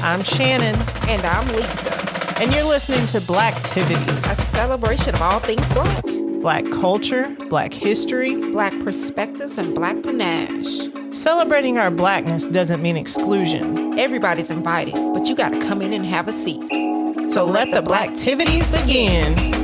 I'm Shannon. And I'm Lisa. And you're listening to Blacktivities, a celebration of all things Black. Black culture, Black history, Black perspectives, and Black panache. Celebrating our Blackness doesn't mean exclusion. Everybody's invited, but you gotta come in and have a seat. So let the Blacktivities begin.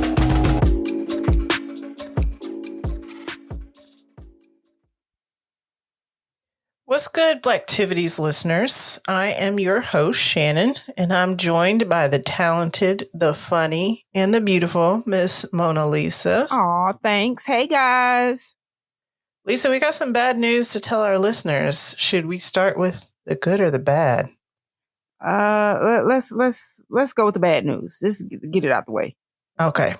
What's good, Blacktivities listeners? I am your host, Shannon, and I'm joined by the talented, the funny, and the beautiful Miss Mona Lisa. Aw, thanks. Hey, guys. Lisa, we got some bad news to tell our listeners. Should we start with the good or the bad? Let's go with the bad news. Just get it out the way. Okay.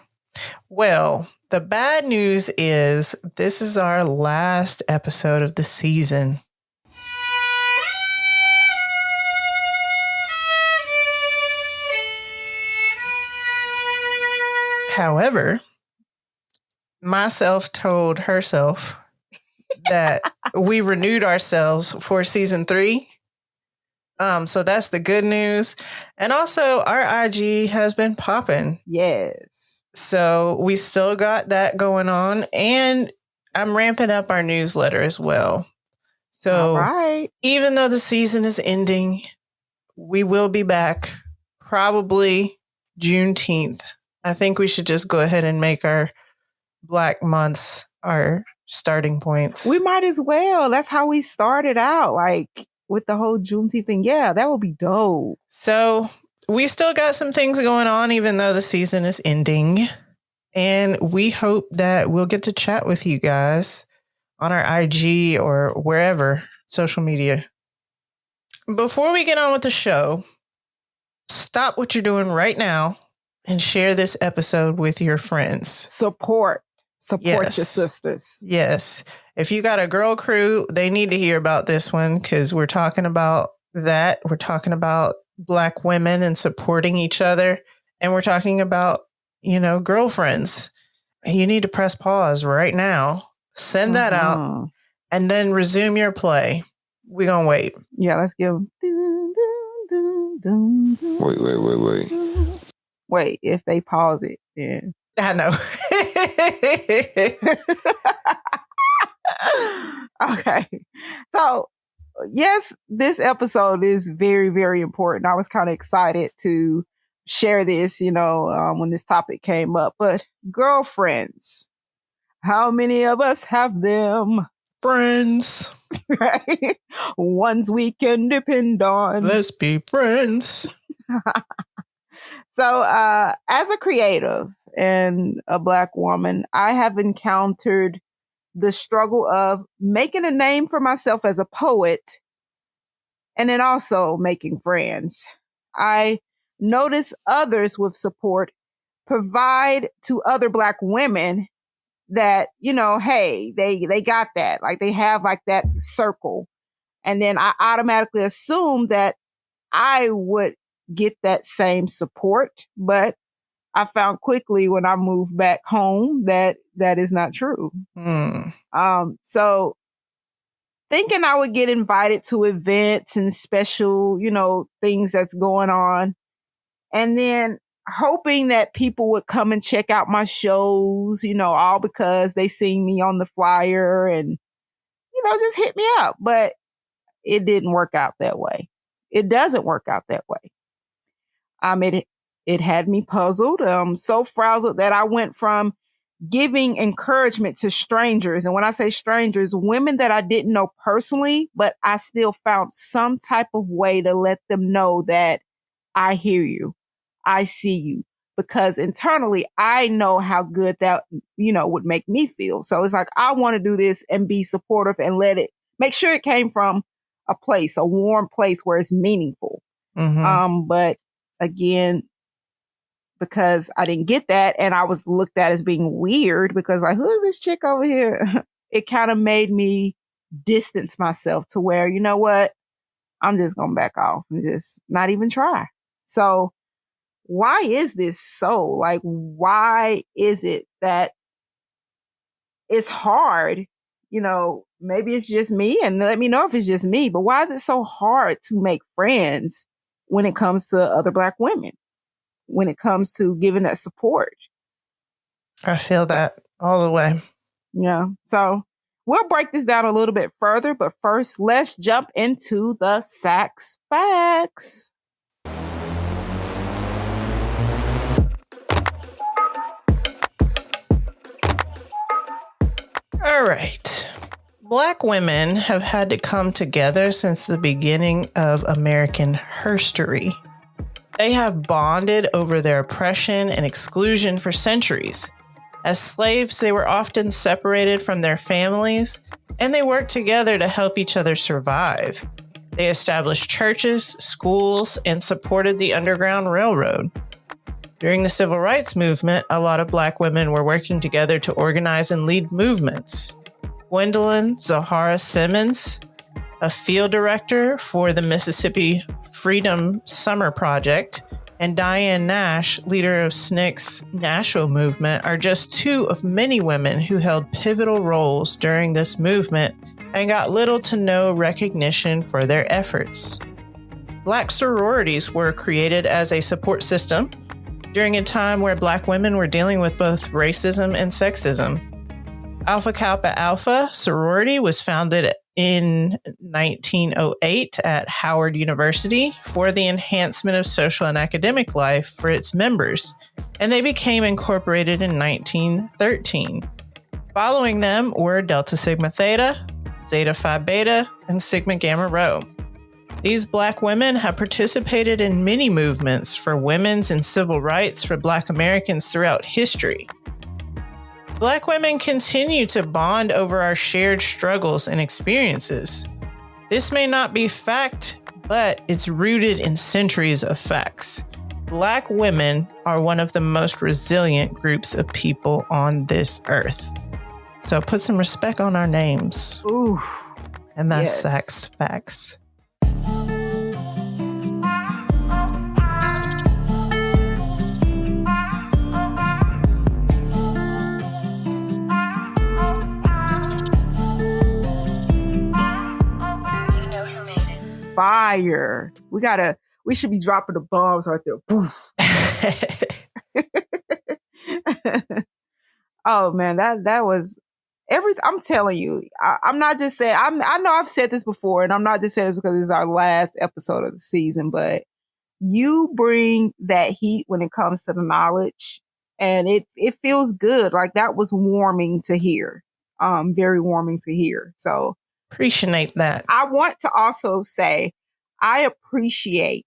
Well, the bad news is this is our last episode of the season. However, myself told herself that we renewed ourselves for season 3. So that's the good news. And also our IG has been popping. Yes. So we still got that going on. And I'm ramping up our newsletter as well. So even though the season is ending, we will be back probably Juneteenth. I think we should just go ahead and make our Black months our starting points. We might as well. That's how we started out, like with the whole Juneteenth thing. Yeah, that would be dope. So we still got some things going on, even though the season is ending. And we hope that we'll get to chat with you guys on our IG or wherever, social media. Before we get on with the show, stop what you're doing right now and share this episode with your friends. Support your sisters. Yes. If you got a girl crew, they need to hear about this one because we're talking about that. We're talking about Black women and supporting each other. And we're talking about, girlfriends. You need to press pause right now. Send that out and then resume your play. We're going to wait. Yeah, let's give them. Wait. Wait, if they pause it, then. I know. Okay. So, yes, this episode is very, very important. I was kind of excited to share this, when this topic came up. But girlfriends, how many of us have them? Friends. Right? Ones we can depend on. Let's be friends. So, as a creative and a Black woman, I have encountered the struggle of making a name for myself as a poet and then also making friends. I notice others with support provide to other Black women that, hey, they got that. Like they have like that circle. And then I automatically assume that I would get that same support. But I found quickly when I moved back home that is not true. So thinking I would get invited to events and special, things that's going on. And then hoping that people would come and check out my shows, all because they seen me on the flyer and, just hit me up. But it didn't work out that way. It doesn't work out that way. It had me puzzled, so frazzled that I went from giving encouragement to strangers. And when I say strangers, women that I didn't know personally, but I still found some type of way to let them know that I hear you. I see you. Because internally, I know how good that, would make me feel. So it's like, I want to do this and be supportive and make sure it came from a warm place where it's meaningful. Mm-hmm. But again, because I didn't get that and I was looked at as being weird because like, who is this chick over here? It kind of made me distance myself to where, you know what? I'm just going to back off and just not even try. So why is this so? Like, why is it that it's hard? Maybe it's just me and let me know if it's just me, but why is it so hard to make friends when it comes to other Black women, when it comes to giving that support. I feel that all the way. Yeah. So we'll break this down a little bit further, but first, let's jump into the Sax Facts. All right. Black women have had to come together since the beginning of American history. They have bonded over their oppression and exclusion for centuries. As slaves, they were often separated from their families, and they worked together to help each other survive. They established churches, schools, and supported the Underground Railroad. During the Civil Rights Movement, a lot of Black women were working together to organize and lead movements. Gwendolyn Zoharah Simmons, a field director for the Mississippi Freedom Summer Project, and Diane Nash, leader of SNCC's Nashville movement, are just two of many women who held pivotal roles during this movement and got little to no recognition for their efforts. Black sororities were created as a support system during a time where Black women were dealing with both racism and sexism. Alpha Kappa Alpha sorority was founded in 1908 at Howard University for the enhancement of social and academic life for its members, and they became incorporated in 1913. Following them were Delta Sigma Theta, Zeta Phi Beta, and Sigma Gamma Rho. These Black women have participated in many movements for women's and civil rights for Black Americans throughout history. Black women continue to bond over our shared struggles and experiences. This may not be fact, but it's rooted in centuries of facts. Black women are one of the most resilient groups of people on this earth. So put some respect on our names. Ooh, and that's yes. Sax Facts. Fire. We should be dropping the bombs right there. Poof. Oh man, that was everything. I'm telling you, I'm not just saying, I know I've said this before, and I'm not just saying this because it's our last episode of the season, but you bring that heat when it comes to the knowledge, and it feels good. Like, that was warming to hear. Very warming to hear. So appreciate that. I want to also say I appreciate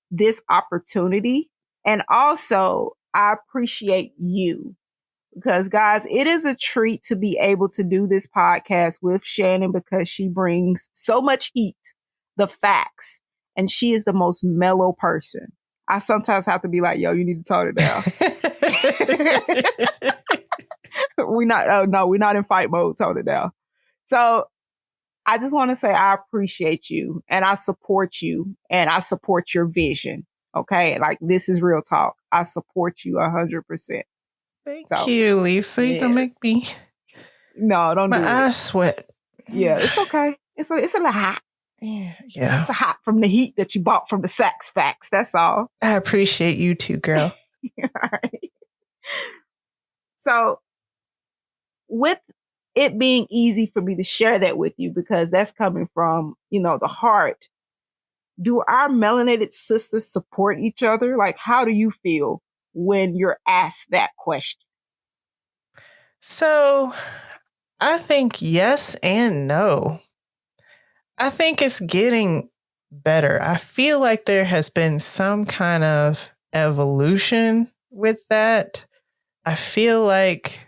this opportunity, and also I appreciate you, because guys, it is a treat to be able to do this podcast with Shannon, because she brings so much heat, the facts, and she is the most mellow person. I sometimes have to be like, yo, you need to tone it down. We're not in fight mode, tone it down. So I just want to say I appreciate you, and I support you, and I support your vision. Okay. Like, this is real talk. I support you 100%. Thank you, Lisa. Yes. You don't make me. No, don't do it. My eyes sweat. Yeah, it's okay. It's a little hot. Yeah. It's hot from the heat that you bought from the Sax Facts. That's all. I appreciate you too, girl. All right. So, with it being easy for me to share that with you, because that's coming from, the heart, do our melanated sisters support each other? Like, how do you feel when you're asked that question? So, I think yes and no. I think it's getting better. I feel like there has been some kind of evolution with that. I feel like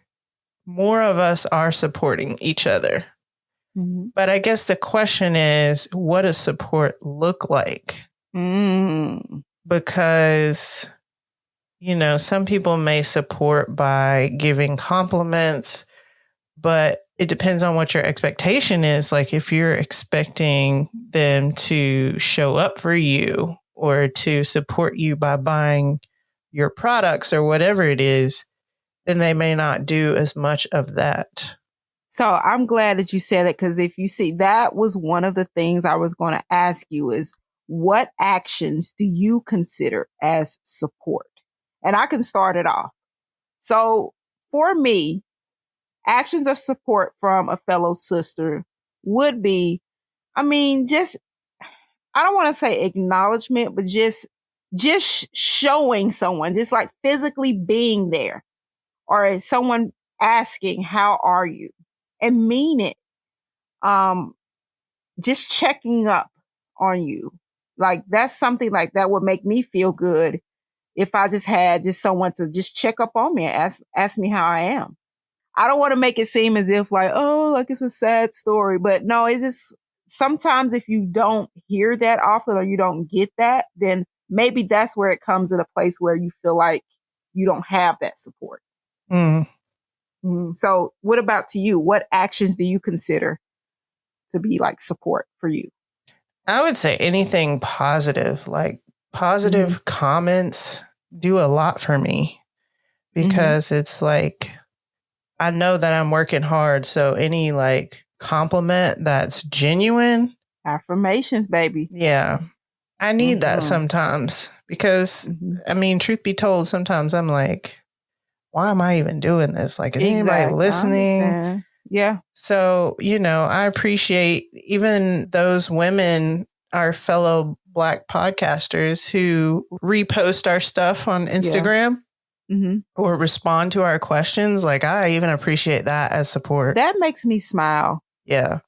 more of us are supporting each other. Mm-hmm. But I guess the question is, what does support look like? Because, some people may support by giving compliments, but it depends on what your expectation is. Like, if you're expecting them to show up for you or to support you by buying your products or whatever it is, then they may not do as much of that. So I'm glad that you said it, because if you see, that was one of the things I was going to ask you is, what actions do you consider as support? And I can start it off. So for me, actions of support from a fellow sister would be, just, I don't want to say acknowledgement, but just showing someone, just like physically being there, or someone asking, how are you? And mean it. Just checking up on you. Like that's something like that would make me feel good if I just had just someone to just check up on me and ask me how I am. I don't want to make it seem as if like, oh, like it's a sad story, but no, it's just sometimes if you don't hear that often or you don't get that, then maybe that's where it comes in a place where you feel like you don't have that support. Mm. So what about to you? What actions do you consider to be like support for you? I would say anything positive, like positive comments do a lot for me because it's like, I know that I'm working hard. So any like compliment that's genuine. Affirmations, baby. Yeah. I need that sometimes because truth be told, sometimes I'm like, why am I even doing this? Like, is anybody listening? Yeah. So, I appreciate even those women, our fellow Black podcasters who repost our stuff on Instagram or respond to our questions. Like, I even appreciate that as support. That makes me smile. Yeah.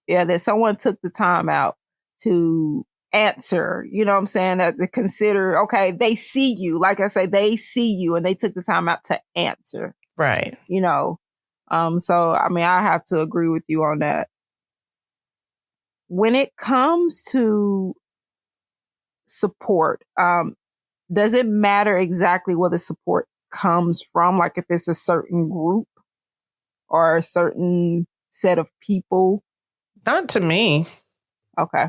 Yeah. That someone took the time out to answer, you know what I'm saying? To consider, okay, they see you. Like I say, they see you and they took the time out to answer. Right. So, I have to agree with you on that. When it comes to support, does it matter exactly where the support comes from? Like if it's a certain group or a certain set of people? Not to me. Okay.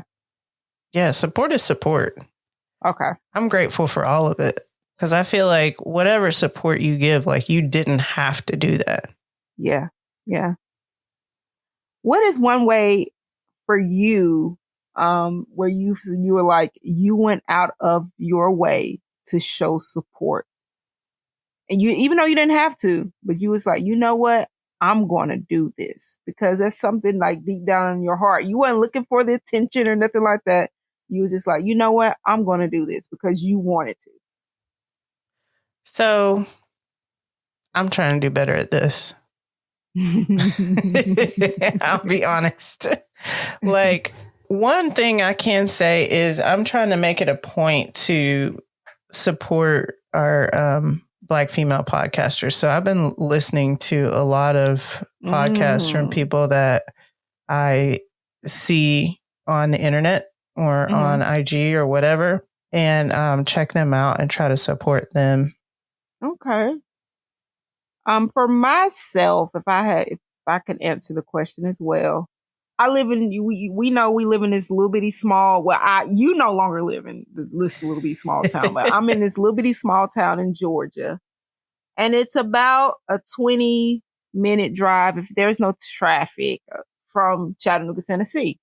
Yeah, support is support. Okay. I'm grateful for all of it because I feel like whatever support you give, like you didn't have to do that. Yeah. Yeah. What is one way for you, where you were like, you went out of your way to show support? And you, even though you didn't have to, but you was like, you know what? I'm going to do this because that's something like deep down in your heart. You weren't looking for the attention or nothing like that. You were just like, you know what? I'm going to do this because you wanted to. So I'm trying to do better at this. I'll be honest. Like, one thing I can say is I'm trying to make it a point to support our Black female podcasters. So I've been listening to a lot of podcasts from people that I see on the internet or on IG or whatever, and check them out and try to support them. Okay. For myself, if I could answer the question as well, I live in, we know we live in this little bitty small, you no longer live in this little bitty small town, but I'm in this little bitty small town in Georgia. And it's about a 20-minute drive if there's no traffic from Chattanooga, Tennessee.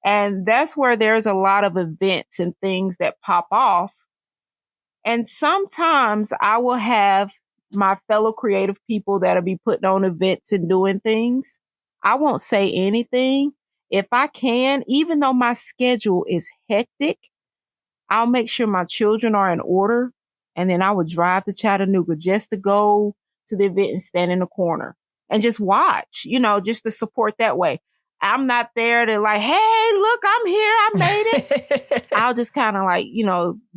And that's where there's a lot of events and things that pop off. And sometimes I will have my fellow creative people that'll be putting on events and doing things. I won't say anything. If I can, even though my schedule is hectic, I'll make sure my children are in order. And then I would drive to Chattanooga just to go to the event and stand in the corner and just watch, just to support that way. I'm not there to like, hey, look, I'm here. I made it. I'll just kind of like,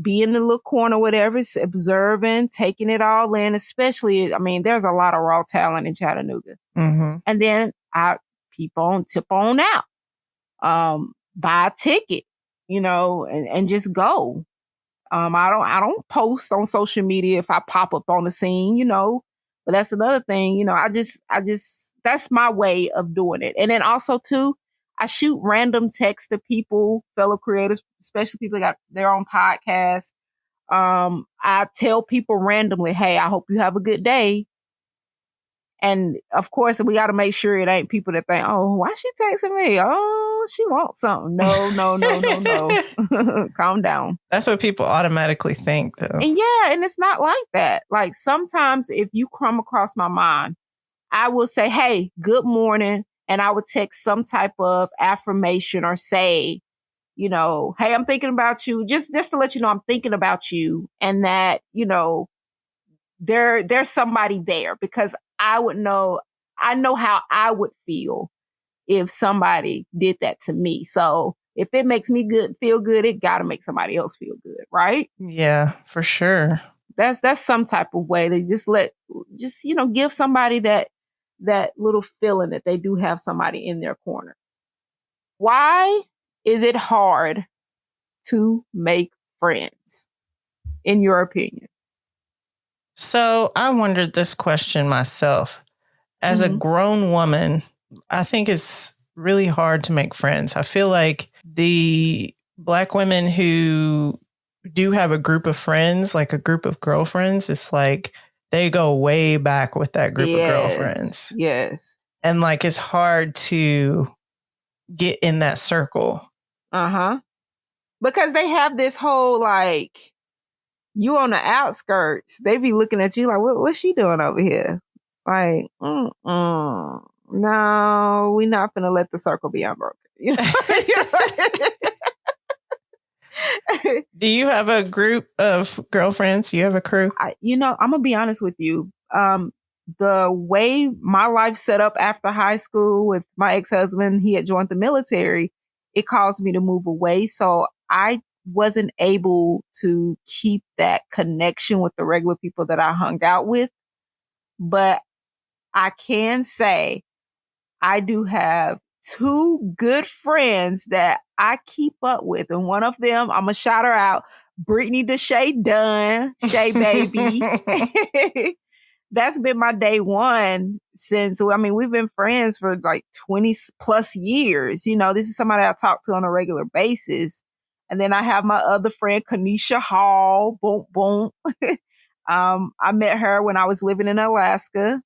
be in the little corner, whatever, observing, taking it all in, especially, there's a lot of raw talent in Chattanooga. And then I tip on out, buy a ticket, and just go. I don't post on social media if I pop up on the scene, but that's another thing, I just, that's my way of doing it. And then also too, I shoot random texts to people, fellow creators, especially people that got their own podcasts. I tell people randomly, hey, I hope you have a good day. And of course, we got to make sure it ain't people that think, oh, why she texting me? Oh, oh, she wants something. No. Calm down. That's what people automatically think, though. And yeah, and it's not like that. Like sometimes if you come across my mind, I will say, hey, good morning. And I would text some type of affirmation or say, you know, hey, I'm thinking about you. Just to let you know I'm thinking about you and that, you know, there's somebody there, because I know how I would feel if somebody did that to me. So if it makes me feel good, it got to make somebody else feel good, right? Yeah, for sure. That's some type of way to you know, give somebody that little feeling that they do have somebody in their corner. Why is it hard to make friends, in your opinion? So I wondered this question myself. As a grown woman, I think it's really hard to make friends. I feel like the Black women who do have a group of friends, like a group of girlfriends, it's like they go way back with that group of girlfriends. Yes. And like it's hard to get in that circle. Uh-huh. Because they have this whole like, you on the outskirts, they be looking at you like, what's she doing over here? Like, no, we're not gonna let the circle be unbroken. You know? Do you have a group of girlfriends? You have a crew? I'm gonna be honest with you. The way my life set up after high school with my ex-husband, he had joined the military. It caused me to move away. So I wasn't able to keep that connection with the regular people that I hung out with. But I can say I do have two good friends that I keep up with. And one of them, I'm going to shout her out, Brittany DeShay Dunn, Shay Baby. That's been my day one since, we've been friends for like 20 plus years. You know, this is somebody I talk to on a regular basis. And then I have my other friend, Kanisha Hall. Boom, boom. I met her when I was living in Alaska.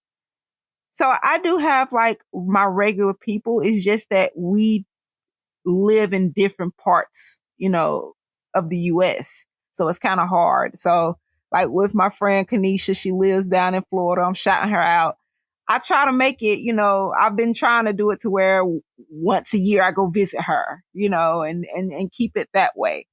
So I do have like my regular people. It's just that we live in different parts, you know, of the US. So it's kind of hard. So like with my friend Kanisha, she lives down in Florida. I'm shouting her out. I try to make it, you know, I've been trying to do it to where once a year I go visit her, you know, and keep it that way.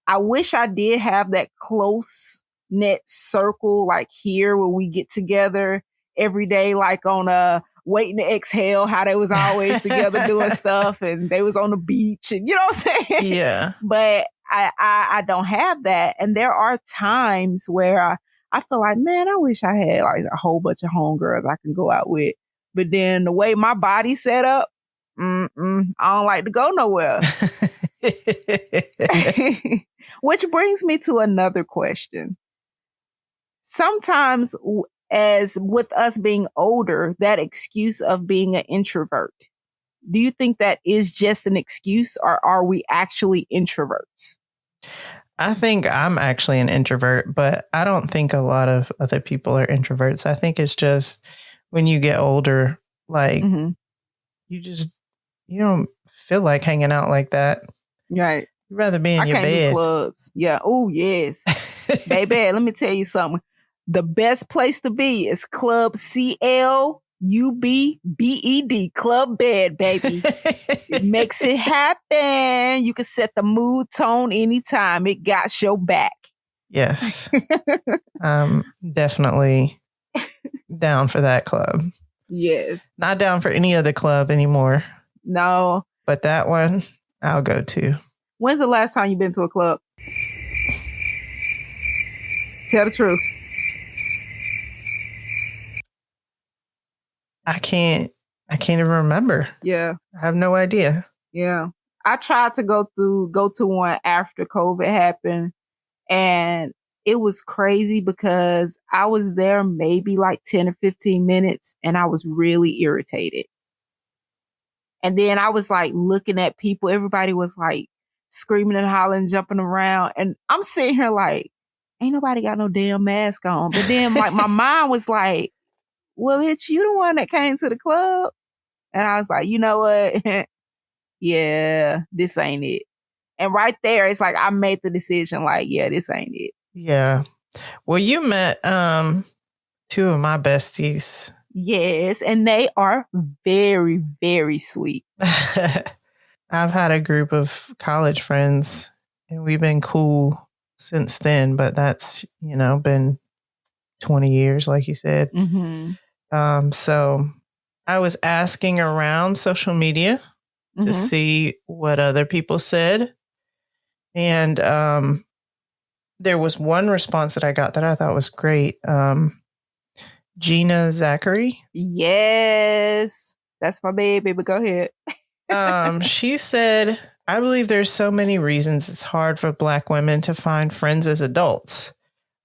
I wish I did have that close knit circle like here where we get together every day, like on Waiting to Exhale, how they was always together doing stuff and they was on the beach and you know what I'm saying? Yeah. But I don't have that. And there are times where I feel like, man, I wish I had like a whole bunch of homegirls I can go out with. But then the way my body's set up, I don't like to go nowhere. Which brings me to another question. Sometimes, as with us being older, that excuse of being an introvert, do you think that is just an excuse or are we actually introverts? I think I'm actually an introvert, but I don't think a lot of other people are introverts. I think it's just when you get older, like you don't feel like hanging out like that. Right. You'd rather be in your bed. I can't do clubs. Yeah. Oh, yes. Baby, let me tell you something. The best place to be is Club CLUBBED, Club Bed, baby. It makes it happen. You can set the mood tone anytime. It got your back. Yes. Definitely down for that club. Yes. Not down for any other club anymore. No. But that one, I'll go to. When's the last time you've been to a club? Tell the truth. I can't even remember. Yeah. I have no idea. Yeah. I tried to go to one after COVID happened and it was crazy because I was there maybe like 10 or 15 minutes and I was really irritated. And then I was like looking at people. Everybody was like screaming and hollering, jumping around. And I'm sitting here like, ain't nobody got no damn mask on. But then like my mind was like, well, it's you the one that came to the club. And I was like, you know what? yeah, this ain't it. And right there, it's like I made the decision, like, yeah, this ain't it. Yeah. Well, you met two of my besties. Yes, and they are very, very sweet. I've had a group of college friends and we've been cool since then, but that's, been 20 years, like you said. So I was asking around social media to see what other people said. And there was one response that I got that I thought was great. Gina Zachary. Yes, that's my baby, but go ahead. She said, I believe there's so many reasons it's hard for Black women to find friends as adults.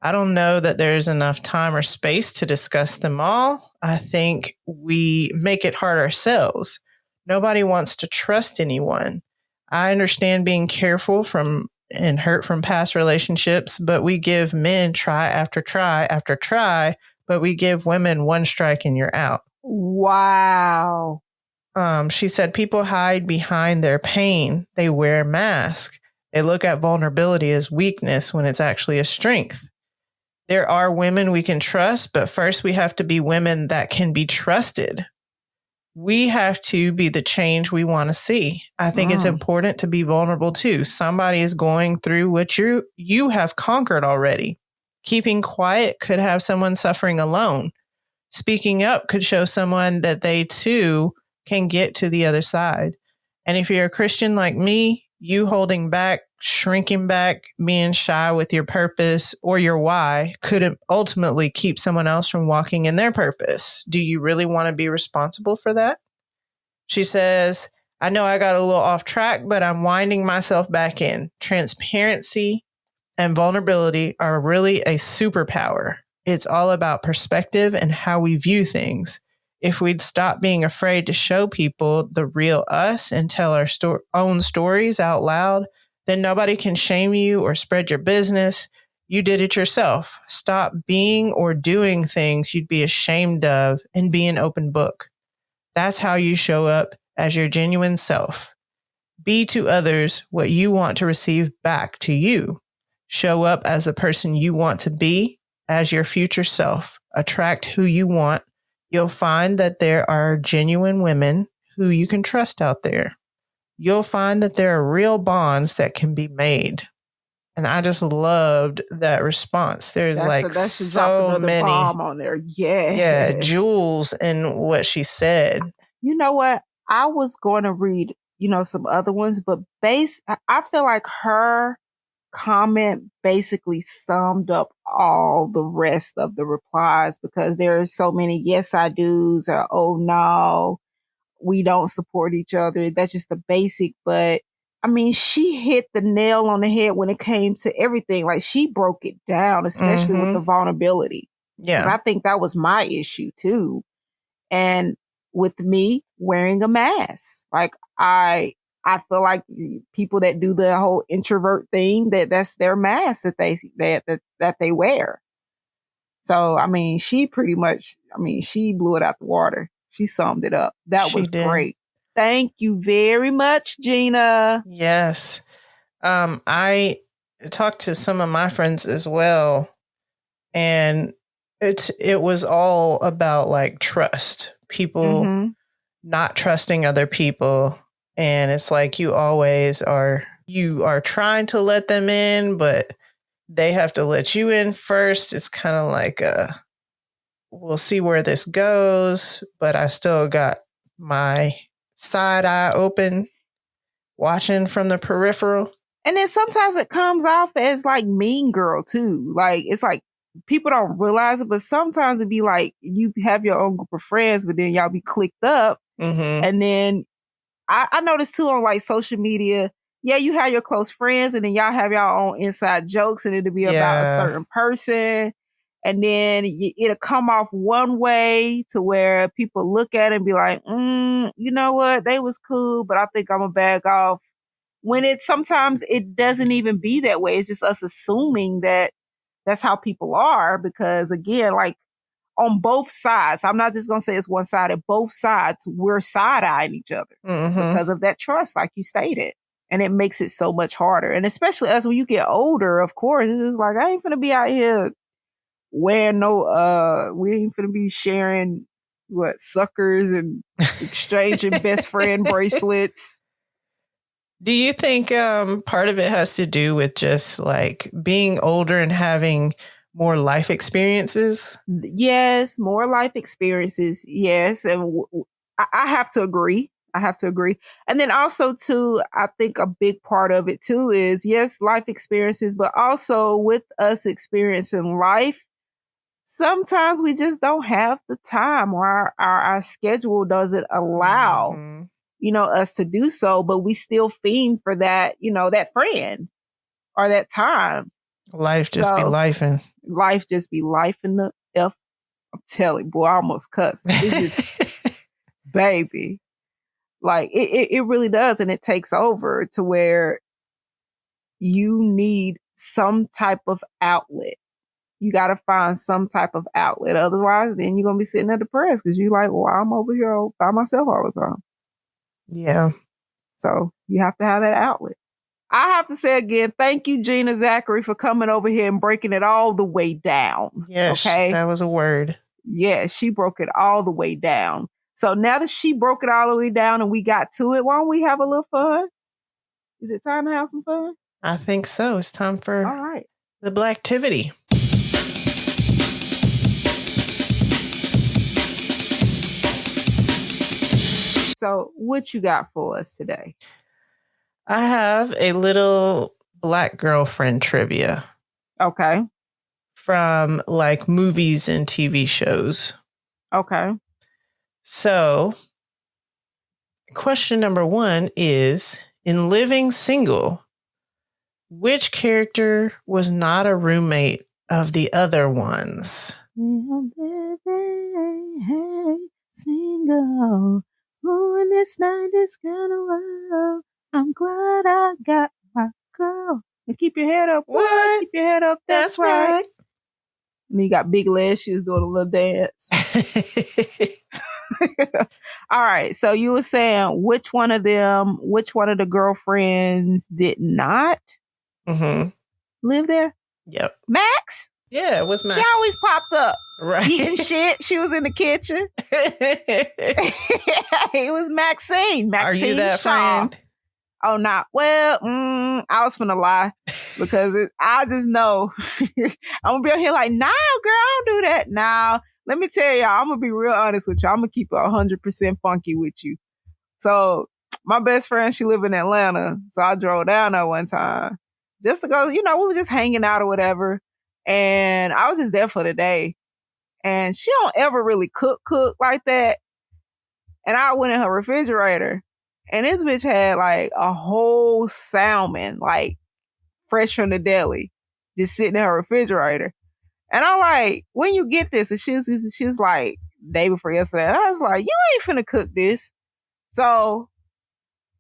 I don't know that there's enough time or space to discuss them all. I think we make it hard ourselves. Nobody wants to trust anyone. I understand being careful and hurt from past relationships, but we give men try after try after try, but we give women one strike and you're out. Wow. She said people hide behind their pain. They wear masks. They look at vulnerability as weakness when it's actually a strength. There are women we can trust, but first we have to be women that can be trusted. We have to be the change we want to see. I think it's important to be vulnerable too. Somebody is going through what you have conquered already. Keeping quiet could have someone suffering alone. Speaking up could show someone that they too can get to the other side. And if you're a Christian like me, you holding back, shrinking back, being shy with your purpose or your why could ultimately keep someone else from walking in their purpose. Do you really want to be responsible for that? She says, I know I got a little off track, but I'm winding myself back in. Transparency and vulnerability are really a superpower. It's all about perspective and how we view things. If we'd stop being afraid to show people the real us and tell our own stories out loud, then nobody can shame you or spread your business. You did it yourself. Stop being or doing things you'd be ashamed of and be an open book. That's how you show up as your genuine self. Be to others what you want to receive back to you. Show up as the person you want to be, as your future self. Attract who you want. You'll find that there are genuine women who you can trust out there. You'll find that there are real bonds that can be made. And I just loved that response. There's so many bomb on there. Yeah, jewels in what she said. You know what? I was going to read, some other ones, but I feel like her comment basically summed up all the rest of the replies because there are so many yes I do's or oh no, we don't support each other. That's just the basic. But I mean, she hit the nail on the head when it came to everything. Like she broke it down, especially with the vulnerability. Yeah. Because I think that was my issue too. And with me wearing a mask, like I feel like people that do the whole introvert thing, that's their mask that they wear. So, I mean, she pretty much, she blew it out the water. She summed it up. That was great. Thank you very much, Gina. Yes. I talked to some of my friends as well, and it was all about like trust. People not trusting other people. And it's like you are trying to let them in, but they have to let you in first. It's kind of like we'll see where this goes, but I still got my side eye open, watching from the peripheral. And then sometimes it comes off as like mean girl too. Like it's like people don't realize it, but sometimes it'd be like you have your own group of friends, but then y'all be clicked up. And then I noticed too on like social media, yeah, you have your close friends and then y'all have your own inside jokes and it'll be about a certain person. And then it'll come off one way to where people look at it and be like, you know what? They was cool, but I think I'm gonna back off. When sometimes it doesn't even be that way. It's just us assuming that that's how people are. Because again, like on both sides. I'm not just going to say it's one sided. Both sides, we're side-eyeing each other because of that trust, like you stated. And it makes it so much harder. And especially as when you get older, of course, it's just like, I ain't finna be out here wearing we ain't finna be sharing suckers and exchanging best friend bracelets. Do you think part of it has to do with just like being older and having more life experiences? Yes, more life experiences. Yes. And I have to agree. And then also too, I think a big part of it too is, yes, life experiences, but also with us experiencing life, sometimes we just don't have the time, or our schedule doesn't allow, us to do so, but we still fiend for that, that friend or that time. Life just be lifing. Life just be lifing the F. I'm telling you, boy, I almost cussed. It's just, baby. Like it really does. And it takes over to where you need some type of outlet. You got to find some type of outlet. Otherwise, then you're going to be sitting there depressed because you're like, well, I'm over here by myself all the time. Yeah. So you have to have that outlet. I have to say again, thank you, Gina Zachary, for coming over here and breaking it all the way down. Yes, okay? That was a word. Yeah, she broke it all the way down. So now that she broke it all the way down and we got to it, why don't we have a little fun? Is it time to have some fun? I think so. It's time for all right. The Blacktivity. So what you got for us today? I have a little Black girlfriend trivia. Okay. From like movies and TV shows. Okay. So, question number 1 is, in Living Single, which character was not a roommate of the other ones? Single. Oh, and this night is gonna work. I'm glad I got my girl. And keep your head up. What? Keep your head up. That's right. And you got big legs. She was doing a little dance. All right. So you were saying which one of the girlfriends did not live there? Yep. Max? Yeah, it was Max. She always popped up. Right. Eating shit. She was in the kitchen. It was Maxine. Are you that Shaw. friend? Oh, not. Well, I was finna lie because I just know. I'm gonna be out here like, nah, girl, I don't do that. Now, let me tell y'all, I'm gonna be real honest with you. I'm gonna keep it 100% funky with you. So, my best friend, she live in Atlanta. So I drove down there one time just to go, we were just hanging out or whatever. And I was just there for the day. And she don't ever really cook like that. And I went in her refrigerator. And this bitch had like a whole salmon, like fresh from the deli, just sitting in her refrigerator. And I'm like, when you get this? And she was like, day before yesterday. And I was like, you ain't finna cook this. So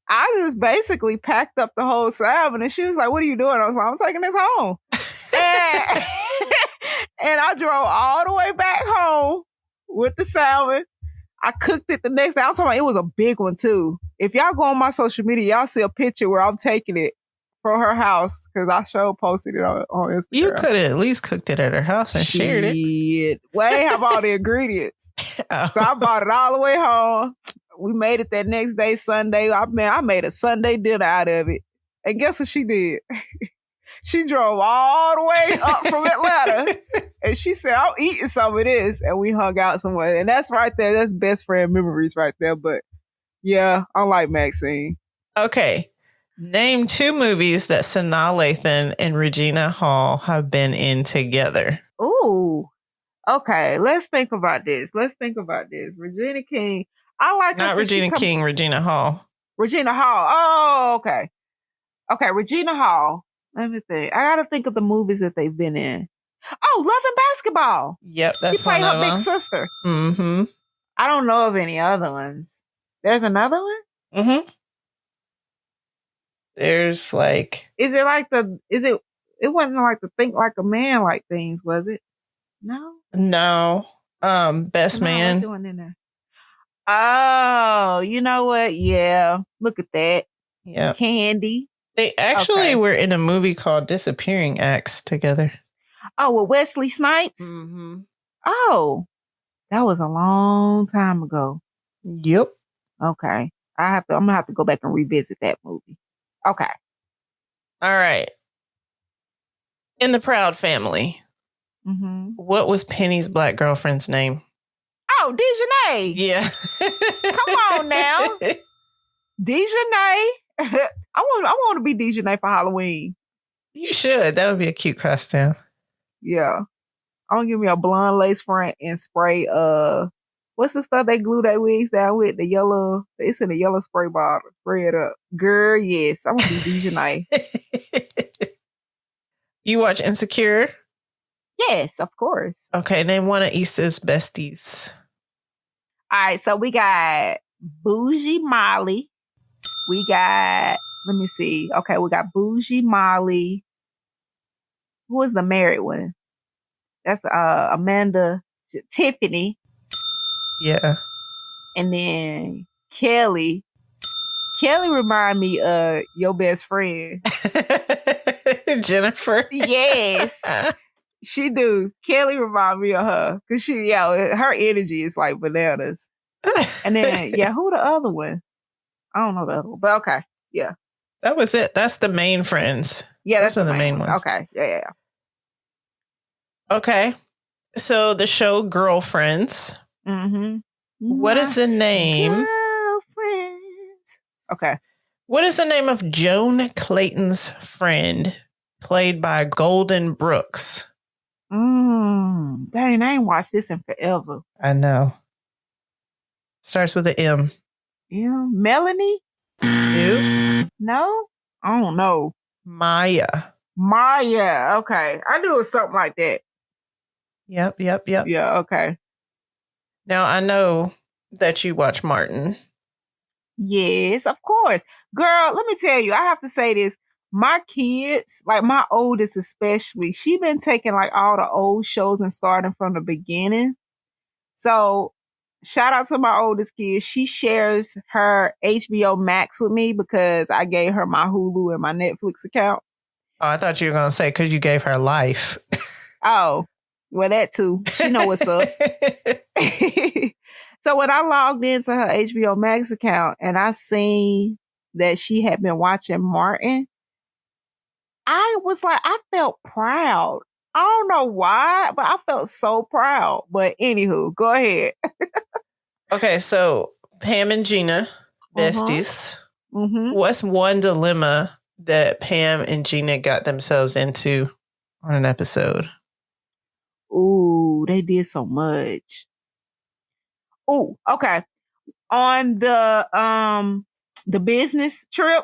I just basically packed up the whole salmon. And she was like, what are you doing? I was like, I'm taking this home. And I drove all the way back home with the salmon. I cooked it the next day. I'm talking about it was a big one too. If y'all go on my social media, y'all see a picture where I'm taking it from her house because I posted it on Instagram. You could have at least cooked it at her house and shared it. Well, I ain't have all the ingredients. Oh. So I brought it all the way home. We made it that next day, Sunday. I made a Sunday dinner out of it. And guess what she did? She drove all the way up from Atlanta. And she said, I'm eating some of this. And we hung out somewhere. And that's right there. That's best friend memories right there. But yeah, I like Maxine. Okay. Name 2 movies that Sanaa Lathan and Regina Hall have been in together. Ooh. Okay. Let's think about this. Regina King. I like Not Regina King, Regina Hall. Regina Hall. Oh, okay. Okay, Regina Hall. Let me think. I gotta think of the movies that they've been in. Oh, Love and Basketball. Yep, that's she played her big sister. Mm-hmm. I don't know of any other ones. There's another one? Mm-hmm. There's like... it wasn't like the Think Like a Man like things, was it? No? No. Best What man. doing in there? Oh, you know what? Yeah. Look at that. Yeah. Candy. They actually were in a movie called Disappearing Acts together. Oh, with Wesley Snipes? Mm-hmm. Oh, that was a long time ago. Yep. Okay. I'm gonna have to go back and revisit that movie. Okay. All right. In the Proud Family, what was Penny's black girlfriend's name? Oh, Dejanay. Yeah. Come on now. Dejanay. I want to be Dejanay for Halloween. You should. That would be a cute costume. Yeah. I'm gonna give me a blonde lace front and spray what's the stuff they glue their wigs down with? The yellow, it's in a yellow spray bottle. Spray it up. Girl, yes. I'm gonna be Dejanay. You watch Insecure? Yes, of course. Okay, name one of Issa's besties. All right, so we got Bougie Molly. We got, let me see. Okay, we got Bougie Molly. Who was the married one? That's Amanda, Tiffany. Yeah. And then Kelly. Kelly remind me of your best friend. Jennifer. Yes. She do. Kelly remind me of her. Cause her energy is like bananas. And then, who the other one? I don't know the other one, but okay. Yeah. That was it. That's the main friends. Yeah, those are the main ones. Okay. Yeah. Okay. So the show Girlfriends. Mm-hmm. What is the name? Girlfriends. Okay. What is the name of Joan Clayton's friend, played by Golden Brooks? Dang, I ain't watched this in forever. I know. Starts with an M. Yeah. Melanie? Nope. No? I don't know. Maya. Okay. I knew it was something like that. Yep. Yeah, okay. Now, I know that you watch Martin. Yes, of course. Girl, let me tell you, I have to say this. My kids, like my oldest especially, she been taking like all the old shows and starting from the beginning. So shout out to my oldest kid. She shares her HBO Max with me because I gave her my Hulu and my Netflix account. Oh, I thought you were going to say because you gave her life. Oh, well, that too. She know what's up. So when I logged into her HBO Max account and I seen that she had been watching Martin, I was like, I felt proud. I don't know why, but I felt so proud. But anywho, go ahead. Okay, so Pam and Gina, besties. Mm-hmm. What's one dilemma that Pam and Gina got themselves into on an episode? Ooh, they did so much. Ooh, okay. On the business trip,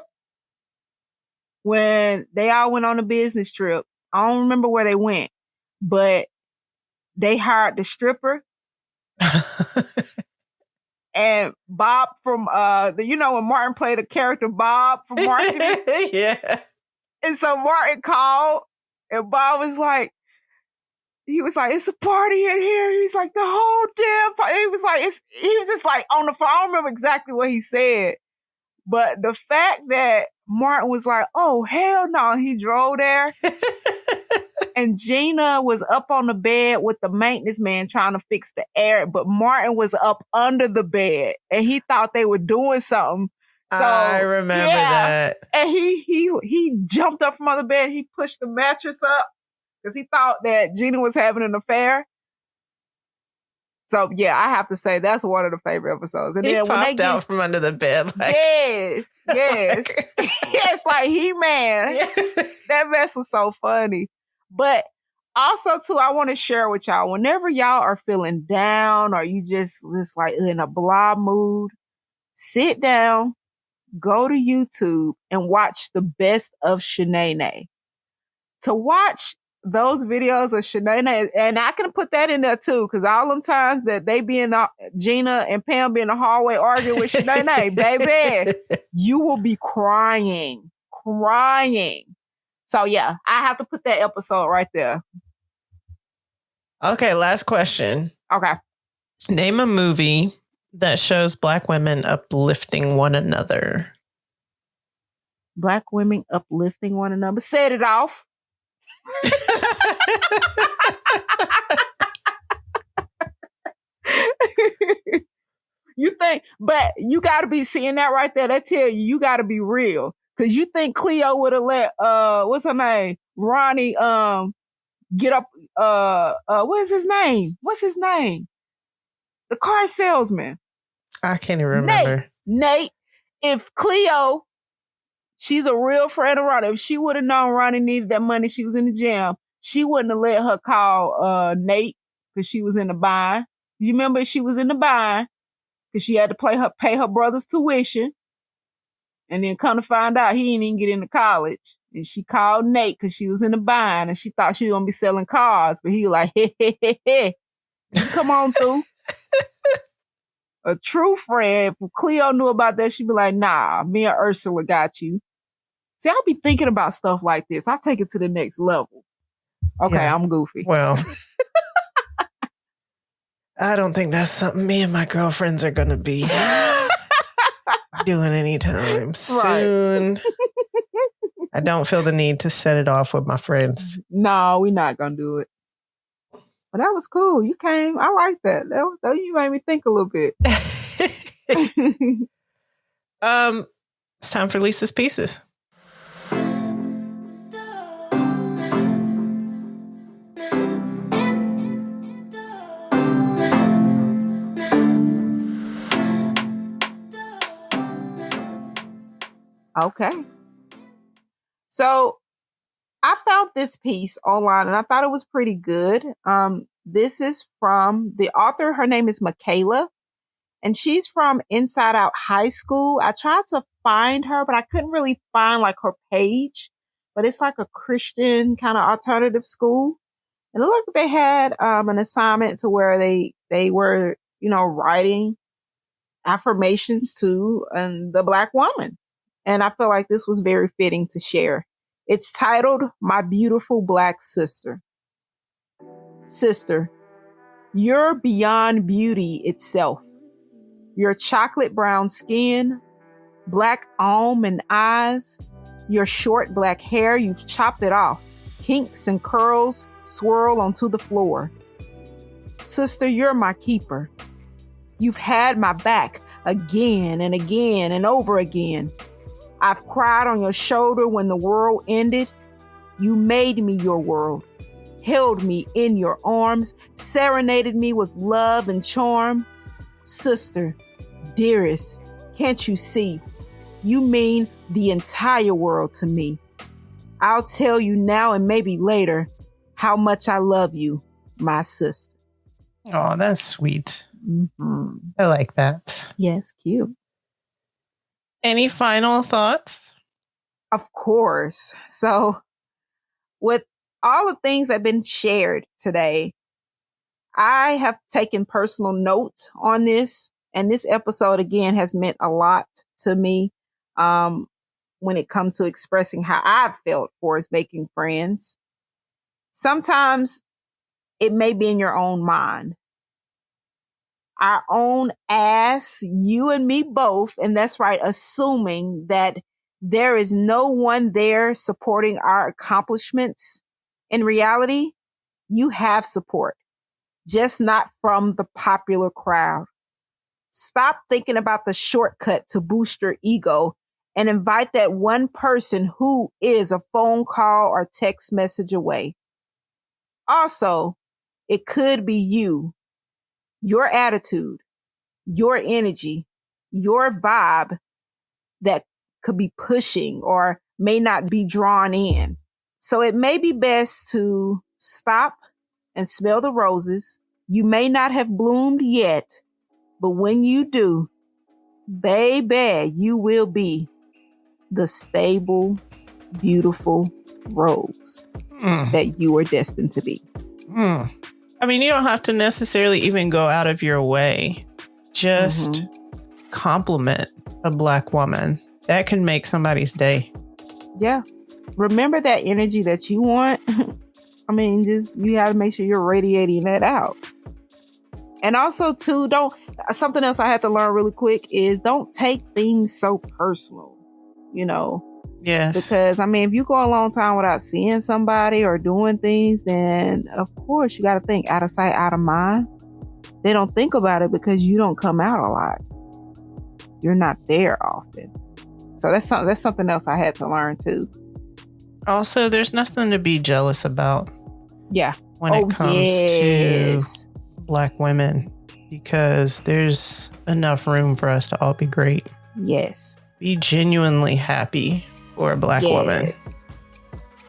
when they all went on a business trip, I don't remember where they went, but they hired the stripper. And Bob from when Martin played a character Bob from marketing. Yeah. And so Martin called and Bob was like, it's a party in here. He's like, the whole damn party. He was just like on the phone. I don't remember exactly what he said. But the fact that Martin was like, oh, hell no. He drove there. And Gina was up on the bed with the maintenance man trying to fix the air. But Martin was up under the bed. And he thought they were doing something. So, I remember that. And he jumped up from under the bed. He pushed the mattress up because he thought that Gina was having an affair. So yeah, I have to say that's one of the favorite episodes. And he then popped when they out from under the bed. Like... Yes. Yes, like He-Man. Yeah. That mess was so funny. But also too, I want to share with y'all, whenever y'all are feeling down or you just like in a blah mood, sit down, go to YouTube and watch the best of Shanae. To watch those videos of Shanae, and I can put that in there too, because all them times that they be in Gina and Pam be in the hallway arguing with Shanae, baby, you will be crying. So yeah, I have to put that episode right there. Okay, last question. Okay. Name a movie that shows Black women uplifting one another. Black women uplifting one another. Set it off. You think, but you got to be seeing that right there. That tell you got to be real. Because you think Cleo would have let, what's her name? Ronnie, get up, what is his name? What's his name? The car salesman. I can't even remember. Nate, if Cleo, she's a real friend of Ronnie. If she would have known Ronnie needed that money, she was in the jam, she wouldn't have let her call Nate because she was in the bind. You remember she was in the bind because she had to pay her brother's tuition. And then come to find out he didn't even get into college. And she called Nate because she was in the bind and she thought she was going to be selling cars. But he was like, hey, come on through. A true friend. If Cleo knew about that, she'd be like, nah, me and Ursula got you. See, I'll be thinking about stuff like this. I'll take it to the next level. Okay, yeah. I'm goofy. Well, I don't think that's something me and my girlfriends are going to be doing anytime soon. Right. I don't feel the need to set it off with my friends. No, we're not going to do it. But that was cool. You came. I like that. That you made me think a little bit. It's time for Lisa's Pieces. Okay. So I found this piece online and I thought it was pretty good. This is from the author. Her name is Michaela and she's from Inside Out High School. I tried to find her, but I couldn't really find like her page, but it's like a Christian kind of alternative school. And it looked like they had an assignment to where they were, writing affirmations to the Black woman. And I feel like this was very fitting to share. It's titled, My Beautiful Black Sister. Sister, you're beyond beauty itself. Your chocolate brown skin, black almond eyes, your short black hair, you've chopped it off. Kinks and curls swirl onto the floor. Sister, you're my keeper. You've had my back again and again and over again. I've cried on your shoulder when the world ended. You made me your world, held me in your arms, serenaded me with love and charm. Sister, dearest, can't you see? You mean the entire world to me. I'll tell you now and maybe later how much I love you, my sister. Oh, that's sweet. Mm-hmm. I like that. Yes, cute. Any final thoughts? Of course. So with all the things that have been shared today, I have taken personal note on this. And this episode, again, has meant a lot to me when it comes to expressing how I've felt for making friends. Sometimes it may be in your own mind. Our own ass, you and me both, and that's right, assuming that there is no one there supporting our accomplishments. In reality, you have support, just not from the popular crowd. Stop thinking about the shortcut to boost your ego and invite that one person who is a phone call or text message away. Also, it could be you. Your attitude, your energy, your vibe that could be pushing or may not be drawn in. So it may be best to stop and smell the roses. You may not have bloomed yet, but when you do, baby, you will be the stable, beautiful rose that you are destined to be. I mean, you don't have to necessarily even go out of your way. Just compliment a Black woman. That can make somebody's day. Yeah. Remember that energy that you want. I mean, you have to make sure you're radiating that out. And also too, something else I had to learn really quick is don't take things so personal, you know. Yes. Because, I mean, if you go a long time without seeing somebody or doing things, then of course you got to think out of sight, out of mind. They don't think about it because you don't come out a lot. You're not there often. So that's something else I had to learn too. Also, there's nothing to be jealous about. Yeah. When it comes to Black women, because there's enough room for us to all be great. Yes. Be genuinely happy for a Black woman.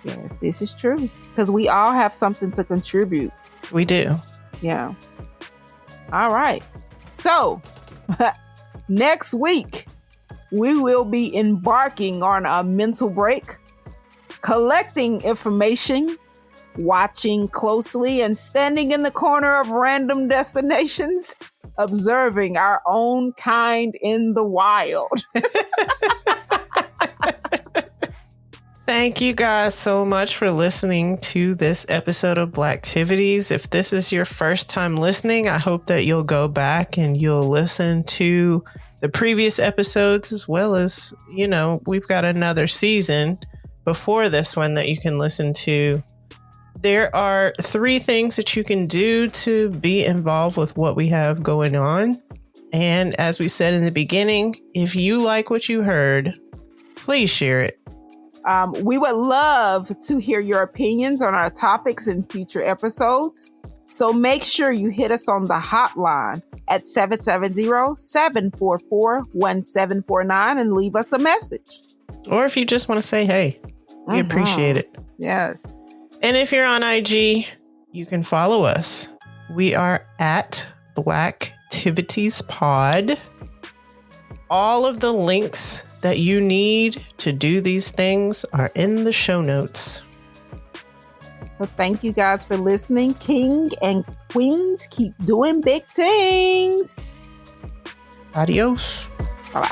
Yes, this is true. Because we all have something to contribute. We do. Yeah. All right. So, next week, we will be embarking on a mental break, collecting information, watching closely, and standing in the corner of random destinations, observing our own kind in the wild. Thank you guys so much for listening to this episode of Blacktivities. If this is your first time listening, I hope that you'll go back and you'll listen to the previous episodes, as well as, you know, we've got another season before this one that you can listen to. There are 3 things that you can do to be involved with what we have going on. And as we said in the beginning, if you like what you heard, please share it. We would love to hear your opinions on our topics in future episodes. So make sure you hit us on the hotline at 770-744-1749 and leave us a message. Or if you just want to say, hey, we appreciate it. Yes. And if you're on IG, you can follow us. We are at Blacktivities Pod. All of the links that you need to do these things are in the show notes. Well, thank you guys for listening. King and queens, keep doing big things. Adios. Bye-bye.